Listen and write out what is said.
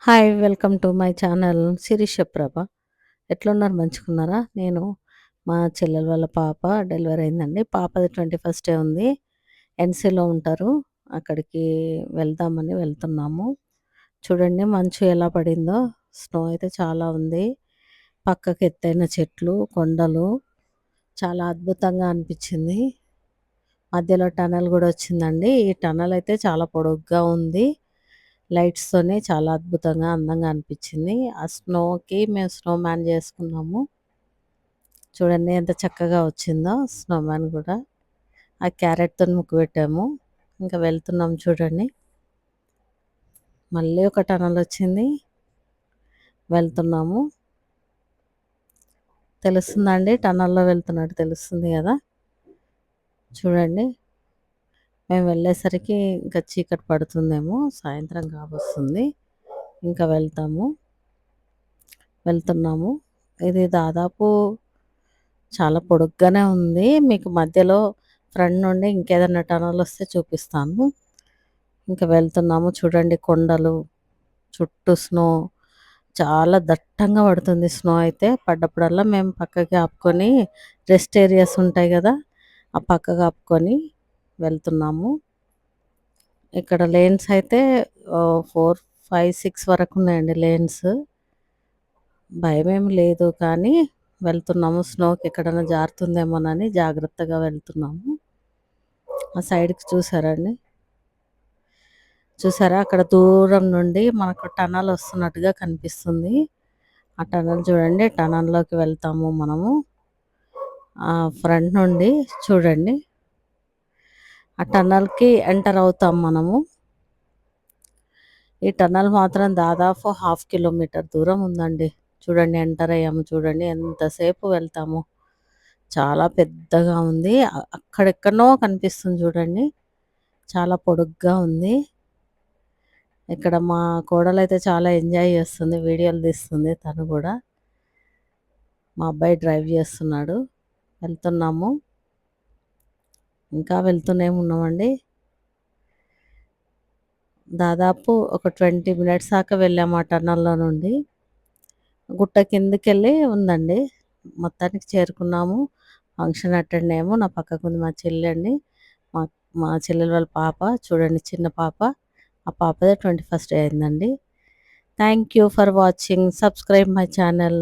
Hi! Welcome to my channel Shirisha Prabha. ఎట్లున్నారు మంచిగున్నారా? నేను మా చెల్లెల వాళ్ళ పాప డెలివరీ అయిందండి. పాపది 21 ఉంది. ఎన్‌సీలో ఉంటారు. అక్కడికి వెళ్దామని వెళ్తున్నాము. చూడండి మంచు ఎలా పడిందో. స్నో అయితే చాలా ఉంది. పక్కకి ఎత్తైన చెట్లు, కొండలు చాలా అద్భుతంగా అనిపించింది. మధ్యలో టనల్ గూడా వచ్చిందండి. ఈ టనల్ అయితే చాలా పొడుగ్గా ఉంది. లైట్స్‌తోనే చాలా అద్భుతంగా, అందంగా అనిపించింది. ఆ స్నోకి మేము స్నోమ్యాన్ చేసుకున్నాము. చూడండి ఎంత చక్కగా వచ్చిందో స్నోమ్యాన్ గూడా. ఆ క్యారెట్‌తోని ముగ్గు పెట్టాము. ఇంకా వెళ్తున్నాం చూడండి. మళ్ళీ ఒక టనల్ వచ్చింది. వెళ్తున్నాము. తెలుస్తుందా అండి? టనల్‌లో వెళ్తున్నట్టు తెలుస్తుంది గదా! చూడండి. మేము వెళ్ళేసరికి ఇంకా చీకటి పడుతుందేమో. సాయంత్రం కాబోస్తుంది. ఇంకా వెళ్తున్నాము. ఇది దాదాపు చాలా పొడుగ్గానే ఉంది. మీకు మధ్యలో ఫ్రంట్ నుండి ఇంకేదన్నా టనల్ వస్తే చూపిస్తాను. ఇంకా వెళ్తున్నాము. చూడండి కొండలు, చుట్టూ స్నో చాలా దట్టంగా పడుతుంది స్నో అయితే. పడ్డప్పుడల్లా మేము పక్కకి ఆపుకొని రెస్ట్ ఏరియాస్ ఉంటాయి గదా! ఆ పక్కకు ఆపుకొని వెళ్తున్నాము. ఇక్కడ లేన్స్ అయితే 4, 5, 6 వరకు ఉన్నాయండి లేన్స్. భయమేమి లేదు కానీ వెళ్తున్నాము. స్నోకి ఎక్కడైనా జారుతుందేమోనని జాగ్రత్తగా వెళ్తున్నాము. ఆ సైడ్‌కి చూసారా అండి? చూసారా అక్కడ దూరం నుండి మనకు టనల్ వస్తున్నట్టుగా కనిపిస్తుంది. ఆ టనల్ చూడండి. టనల్‌లోకి వెళ్తాము మనము. ఫ్రంట్ నుండి చూడండి. ఆ టనల్‌కి ఎంటర్ అవుతాం మనము. ఈ టనల్ మాత్రం దాదాపు హాఫ్ కిలోమీటర్ దూరం ఉందండి. చూడండి ఎంటర్ అయ్యాము చూడండి. ఎంతసేపు వెళ్తామో. చాలా పెద్దగా ఉంది. అక్కడెక్కడనో కనిపిస్తుంది చూడండి. చాలా పొడుగ్గా ఉంది. ఇక్కడ మా కోడలైతే చాలా ఎంజాయ్ చేస్తుంది. వీడియోలు తీస్తుంది తను గూడా. మా అబ్బాయి డ్రైవ్ చేస్తున్నాడు. వెళ్తున్నాము. ఇంకా వెళ్తూనే ఉన్నామండి. దాదాపు ఒక 20 మినిట్స్ దాకా వెళ్ళాము ఆ టనల్‌లో నుండి. గుట్ట కిందకెళ్ళి ఉందండి. మొత్తానికి చేరుకున్నాము. ఫంక్షన్ అటెండ్ అయ్యాము. నా పక్కకుంది మా చెల్లి అండి. మా మా చెల్లెలు వాళ్ళ పాప చూడండి చిన్న పాప. ఆ పాపదే 21 అయిందండి. Thank you for watching. Subscribe my channel.